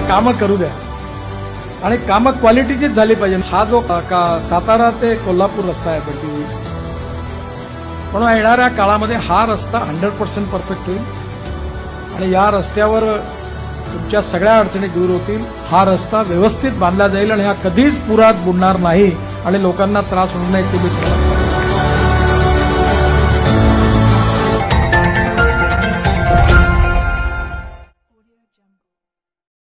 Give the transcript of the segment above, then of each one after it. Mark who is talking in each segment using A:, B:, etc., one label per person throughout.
A: कामं करू द्या आणि कामं क्वालिटीचीच झाली पाहिजे। हा जो सातारा ते कोल्हापूर रस्ता आहे पण येणाऱ्या काळामध्ये हा रस्ता 100% परफेक्ट होईल आणि या रस्त्यावर तुमच्या सगळ्या अडचणी दूर होतील। हा रस्ता व्यवस्थित बांधला जाईल आणि हा कधीच पुरात बुडणार नाही आणि लोकांना त्रास होणार नाही याची भीती।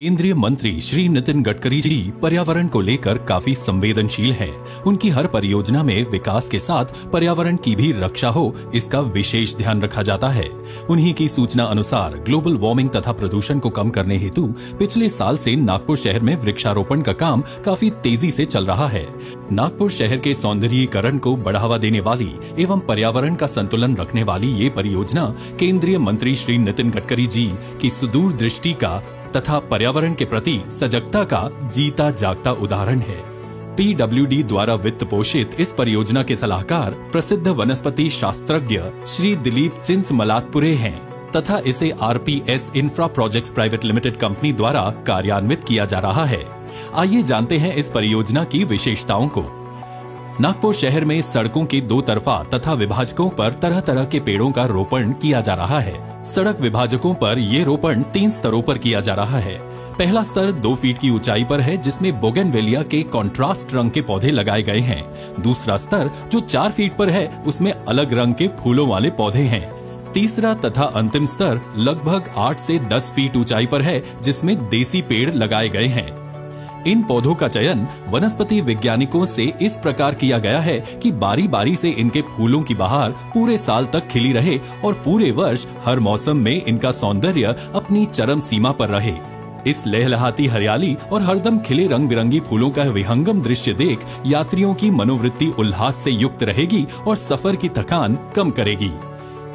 B: केंद्रीय मंत्री श्री नितिन गडकरी जी पर्यावरण को लेकर काफी संवेदनशील हैं। उनकी हर परियोजना में विकास के साथ पर्यावरण की भी रक्षा हो, इसका विशेष ध्यान रखा जाता है। उन्हीं की सूचना अनुसार ग्लोबल वार्मिंग तथा प्रदूषण को कम करने हेतु पिछले साल से नागपुर शहर में वृक्षारोपण का काम काफी तेजी से चल रहा है। नागपुर शहर के सौंदर्यीकरण को बढ़ावा देने वाली एवं पर्यावरण का संतुलन रखने वाली ये परियोजना केंद्रीय मंत्री श्री नितिन गडकरी जी की सुदूर दृष्टि का तथा पर्यावरण के प्रति सजगता का जीता जागता उदाहरण है। PWD द्वारा वित्त पोषित इस परियोजना के सलाहकार प्रसिद्ध वनस्पति शास्त्रज्ञ श्री दिलीप चिंचमलातपुरे हैं तथा इसे RPS infra projects private limited company द्वारा कार्यान्वित किया जा रहा है। आइए जानते हैं इस परियोजना की विशेषताओं को। नागपुर शहर में सड़कों के दो तरफा तथा विभाजकों पर तरह तरह के पेड़ों का रोपण किया जा रहा है। सड़क विभाजकों पर ये रोपण 3 स्तरों पर किया जा रहा है। पहला स्तर 2 फीट की ऊंचाई पर है जिसमें बोगनवेलिया के कॉन्ट्रास्ट रंग के पौधे लगाए गए हैं। दूसरा स्तर जो 4 फीट पर है उसमें अलग रंग के फूलों वाले पौधे हैं। तीसरा तथा अंतिम स्तर लगभग 8 से 10 फीट ऊंचाई पर है जिसमें देसी पेड़ लगाए गए हैं। इन पौधों का चयन वनस्पति वैज्ञानिकों से इस प्रकार किया गया है कि बारी बारी से इनके फूलों की बहार पूरे साल तक खिली रहे और पूरे वर्ष हर मौसम में इनका सौंदर्य अपनी चरम सीमा पर रहे। इस लहलहाती हरियाली और हरदम खिले रंग बिरंगी फूलों का विहंगम दृश्य देख यात्रियों की मनोवृत्ति उल्लास से युक्त रहेगी और सफर की थकान कम करेगी।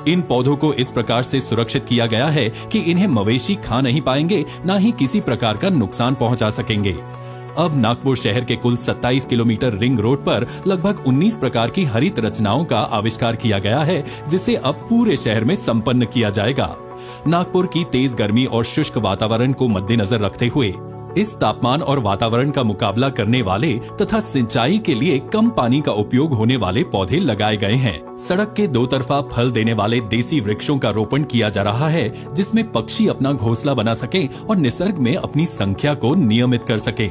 B: इन पौधों को इस प्रकार से सुरक्षित किया गया है कि इन्हें मवेशी खा नहीं पाएंगे, न ही किसी प्रकार का नुकसान पहुंचा सकेंगे। अब नागपुर शहर के कुल 27 किलोमीटर रिंग रोड पर लगभग 19 प्रकार की हरित रचनाओं का आविष्कार किया गया है जिसे अब पूरे शहर में संपन्न किया जाएगा। नागपुर की तेज गर्मी और शुष्क वातावरण को मद्देनजर रखते हुए इस तापमान और वातावरण का मुकाबला करने वाले तथा सिंचाई के लिए कम पानी का उपयोग होने वाले पौधे लगाए गए हैं। सड़क के दो तरफा फल देने वाले देसी वृक्षों का रोपण किया जा रहा है जिसमें पक्षी अपना घोंसला बना सके और निसर्ग में अपनी संख्या को नियमित कर सके।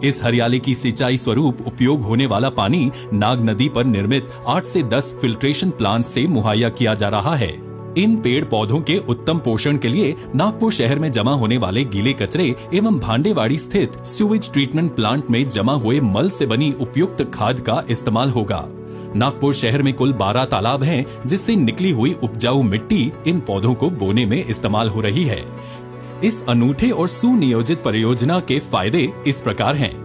B: इस हरियाली की सिंचाई स्वरूप उपयोग होने वाला पानी नाग नदी पर निर्मित 8 से 10 फिल्ट्रेशन प्लांट से मुहैया किया जा रहा है। इन पेड़ पौधों के उत्तम पोषण के लिए नागपुर शहर में जमा होने वाले गीले कचरे एवं भांडेवाड़ी स्थित सीवेज ट्रीटमेंट प्लांट में जमा हुए मल से बनी उपयुक्त खाद का इस्तेमाल होगा। नागपुर शहर में कुल 12 तालाब हैं जिससे निकली हुई उपजाऊ मिट्टी इन पौधों को बोने में इस्तेमाल हो रही है। इस अनूठे और सुनियोजित परियोजना के फायदे इस प्रकार हैं।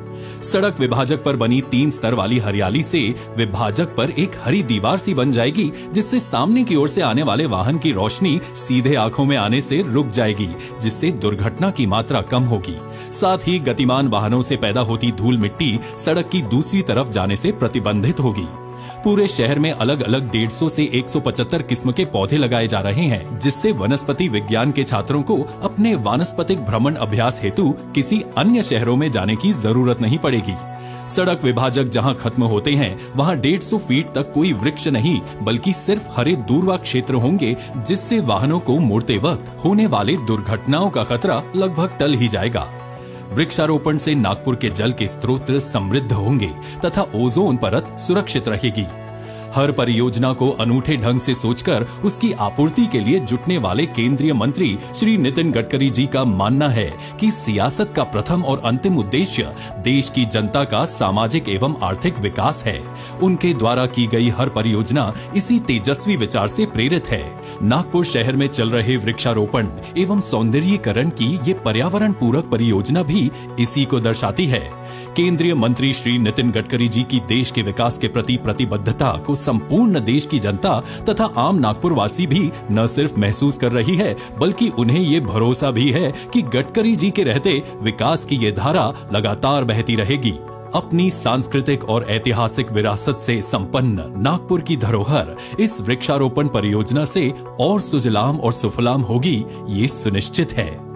B: सड़क विभाजक पर बनी 3 स्तर वाली हरियाली से विभाजक पर एक हरी दीवार सी बन जाएगी जिससे सामने की ओर से आने वाले वाहन की रोशनी सीधे आंखों में आने से रुक जाएगी जिससे दुर्घटना की मात्रा कम होगी। साथ ही गतिमान वाहनों से पैदा होती धूल मिट्टी सड़क की दूसरी तरफ जाने से प्रतिबंधित होगी। पूरे शहर में अलग अलग 150 से 175 किस्म के पौधे लगाए जा रहे हैं जिससे वनस्पति विज्ञान के छात्रों को अपने वानस्पतिक भ्रमण अभ्यास हेतु किसी अन्य शहरों में जाने की जरूरत नहीं पड़ेगी। सड़क विभाजक जहां खत्म होते हैं वहां 150 फीट तक कोई वृक्ष नहीं बल्कि सिर्फ हरे दूरवा क्षेत्र होंगे जिससे वाहनों को मोड़ते वक्त होने वाले दुर्घटनाओं का खतरा लगभग टल ही जाएगा। वृक्षारोपण से नागपुर के जल के स्रोत समृद्ध होंगे तथा ओजोन परत सुरक्षित रहेगी। हर परियोजना को अनूठे ढंग से सोचकर उसकी आपूर्ति के लिए जुटने वाले केंद्रीय मंत्री श्री नितिन गडकरी जी का मानना है कि सियासत का प्रथम और अंतिम उद्देश्य देश की जनता का सामाजिक एवं आर्थिक विकास है। उनके द्वारा की गई हर परियोजना इसी तेजस्वी विचार से प्रेरित है। नागपुर शहर में चल रहे वृक्षारोपण एवं सौंदर्यीकरण की ये पर्यावरण पूरक परियोजना भी इसी को दर्शाती है। केंद्रीय मंत्री श्री नितिन गडकरी जी की देश के विकास के प्रति प्रतिबद्धता को संपूर्ण देश की जनता तथा आम नागपुर वासी भी न सिर्फ महसूस कर रही है, बल्कि उन्हें ये भरोसा भी है कि गडकरी जी के रहते विकास की ये धारा लगातार बहती रहेगी। अपनी सांस्कृतिक और ऐतिहासिक विरासत से संपन्न नागपुर की धरोहर इस वृक्षारोपण परियोजना से और सुजलाम और सुफलाम होगी, ये सुनिश्चित है।